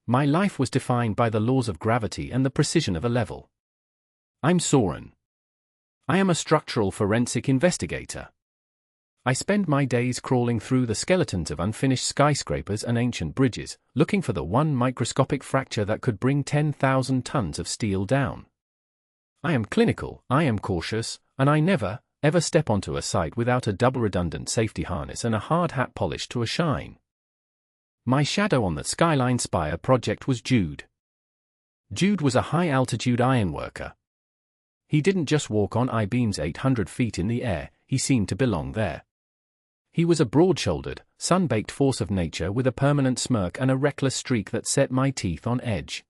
My life was defined by the laws of gravity and the precision of a level. I'm Soren. I am a structural forensic investigator. I spend my days crawling through the skeletons of unfinished skyscrapers and ancient bridges, looking for the one microscopic fracture that could bring 10,000 tons of steel down. I am clinical, I am cautious, and I never, ever step onto a site without a double redundant safety harness and a hard hat polished to a shine. My shadow on the Skyline Spire project was Jude. Jude was a high-altitude ironworker. He didn't just walk on I-beams 800 feet in the air, he seemed to belong there. He was a broad-shouldered, sun-baked force of nature with a permanent smirk and a reckless streak that set my teeth on edge.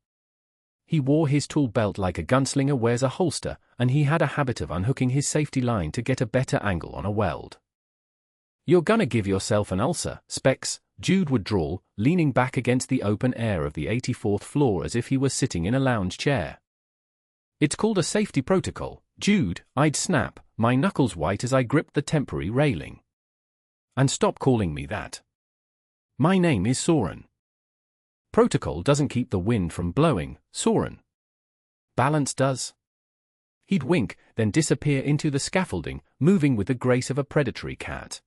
He wore his tool belt like a gunslinger wears a holster, and he had a habit of unhooking his safety line to get a better angle on a weld. "You're gonna give yourself an ulcer, Specs," Jude would drawl, leaning back against the open air of the 84th floor as if he was sitting in a lounge chair. "It's called a safety protocol, Jude," I'd snap, my knuckles white as I gripped the temporary railing. "And stop calling me that. My name is Soren. Protocol doesn't keep the wind from blowing, Soren. Balance does." He'd wink, then disappear into the scaffolding, moving with the grace of a predatory cat.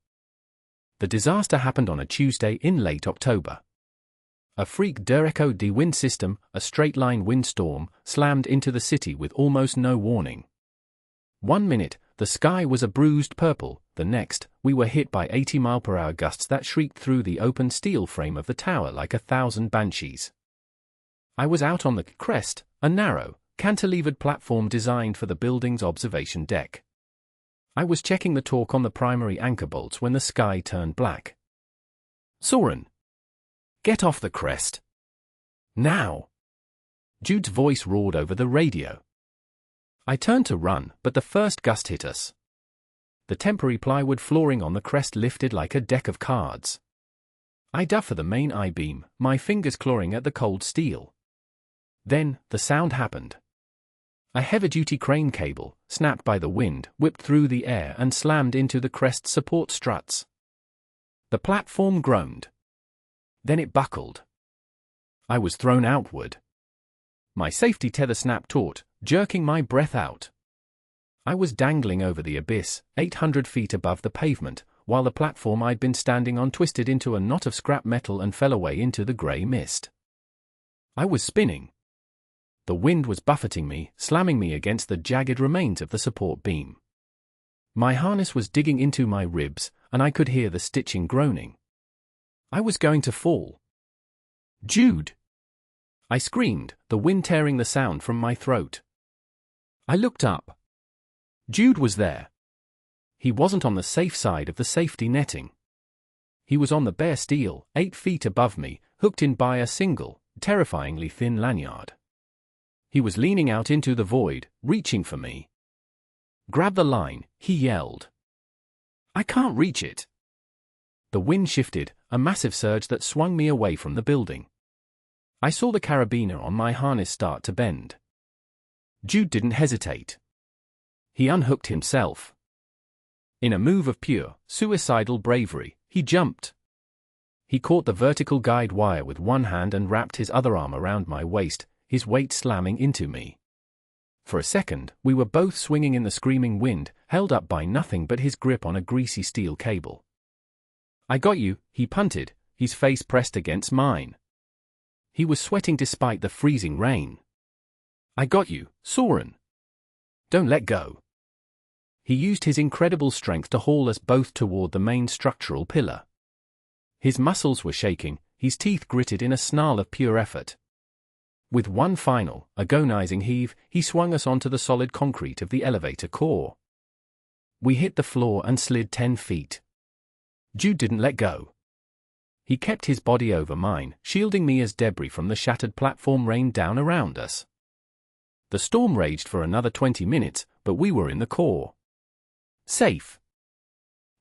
The disaster happened on a Tuesday in late October. A freak derecho de wind system, a straight-line windstorm, slammed into the city with almost no warning. One minute, the sky was a bruised purple, the next, we were hit by 80-mile-per-hour gusts that shrieked through the open steel frame of the tower like 1,000 banshees. I was out on the crest, a narrow, cantilevered platform designed for the building's observation deck. I was checking the torque on the primary anchor bolts when the sky turned black. "Soren! Get off the crest! Now!" Jude's voice roared over the radio. I turned to run, but the first gust hit us. The temporary plywood flooring on the crest lifted like a deck of cards. I dove for the main I-beam, my fingers clawing at the cold steel. Then, the sound happened. A heavy-duty crane cable, snapped by the wind, whipped through the air and slammed into the crest's support struts. The platform groaned. Then it buckled. I was thrown outward. My safety tether snapped taut, jerking my breath out. I was dangling over the abyss, 800 feet above the pavement, while the platform I'd been standing on twisted into a knot of scrap metal and fell away into the grey mist. I was spinning. The wind was buffeting me, slamming me against the jagged remains of the support beam. My harness was digging into my ribs, and I could hear the stitching groaning. I was going to fall. "Jude!" I screamed, the wind tearing the sound from my throat. I looked up. Jude was there. He wasn't on the safe side of the safety netting. He was on the bare steel, 8 feet above me, hooked in by a single, terrifyingly thin lanyard. He was leaning out into the void, reaching for me. "Grab the line," he yelled. "I can't reach it." The wind shifted, a massive surge that swung me away from the building. I saw the carabiner on my harness start to bend. Jude didn't hesitate. He unhooked himself. In a move of pure, suicidal bravery, he jumped. He caught the vertical guide wire with one hand and wrapped his other arm around my waist, his weight slamming into me. For a second, we were both swinging in the screaming wind, held up by nothing but his grip on a greasy steel cable. "I got you," he punted, his face pressed against mine. He was sweating despite the freezing rain. "I got you, Soren. Don't let go." He used his incredible strength to haul us both toward the main structural pillar. His muscles were shaking, his teeth gritted in a snarl of pure effort. With one final, agonizing heave, he swung us onto the solid concrete of the elevator core. We hit the floor and slid 10 feet. Jude didn't let go. He kept his body over mine, shielding me as debris from the shattered platform rained down around us. The storm raged for another 20 minutes, but we were in the core. Safe.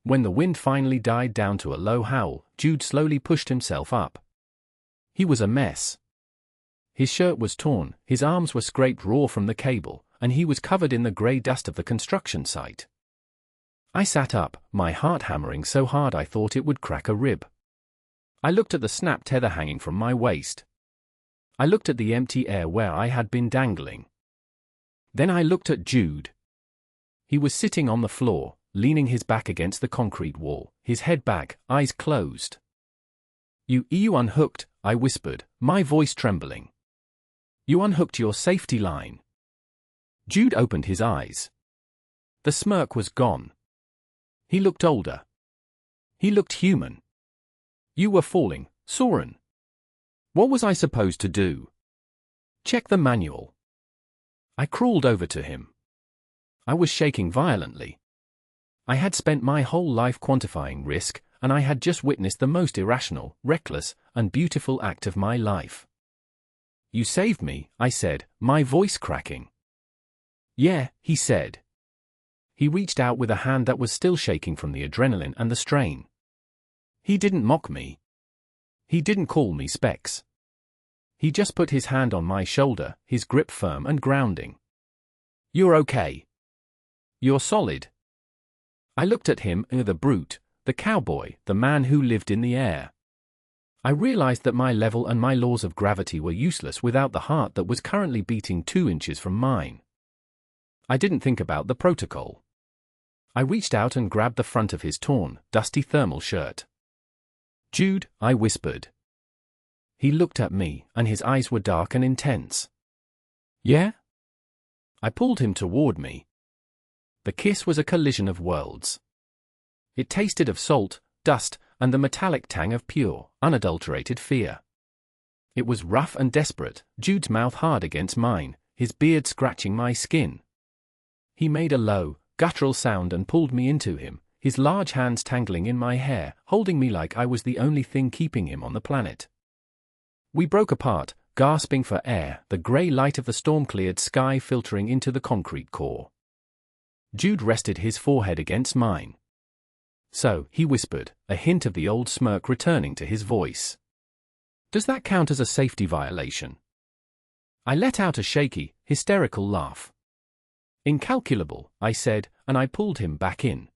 When the wind finally died down to a low howl, Jude slowly pushed himself up. He was a mess. His shirt was torn, his arms were scraped raw from the cable, and he was covered in the grey dust of the construction site. I sat up, my heart hammering so hard I thought it would crack a rib. I looked at the snap tether hanging from my waist. I looked at the empty air where I had been dangling. Then I looked at Jude. He was sitting on the floor, leaning his back against the concrete wall, his head back, eyes closed. You unhooked," I whispered, my voice trembling. "You unhooked your safety line." Jude opened his eyes. The smirk was gone. He looked older. He looked human. "You were falling, Soren. What was I supposed to do?" "Check the manual." I crawled over to him. I was shaking violently. I had spent my whole life quantifying risk, and I had just witnessed the most irrational, reckless, and beautiful act of my life. "You saved me," I said, my voice cracking. "Yeah," he said. He reached out with a hand that was still shaking from the adrenaline and the strain. He didn't mock me. He didn't call me Specs. He just put his hand on my shoulder, his grip firm and grounding. "You're okay. You're solid." I looked at him, the brute, the cowboy, the man who lived in the air. I realized that my level and my laws of gravity were useless without the heart that was currently beating 2 inches from mine. I didn't think about the protocol. I reached out and grabbed the front of his torn, dusty thermal shirt. "Jude," I whispered. He looked at me, and his eyes were dark and intense. "Yeah?" I pulled him toward me. The kiss was a collision of worlds. It tasted of salt, dust, and the metallic tang of pure, unadulterated fear. It was rough and desperate, Jude's mouth hard against mine, his beard scratching my skin. He made a low, guttural sound and pulled me into him, his large hands tangling in my hair, holding me like I was the only thing keeping him on the planet. We broke apart, gasping for air, the grey light of the storm-cleared sky filtering into the concrete core. Jude rested his forehead against mine. "So," he whispered, a hint of the old smirk returning to his voice. "Does that count as a safety violation?" I let out a shaky, hysterical laugh. "Incalculable," I said, and I pulled him back in.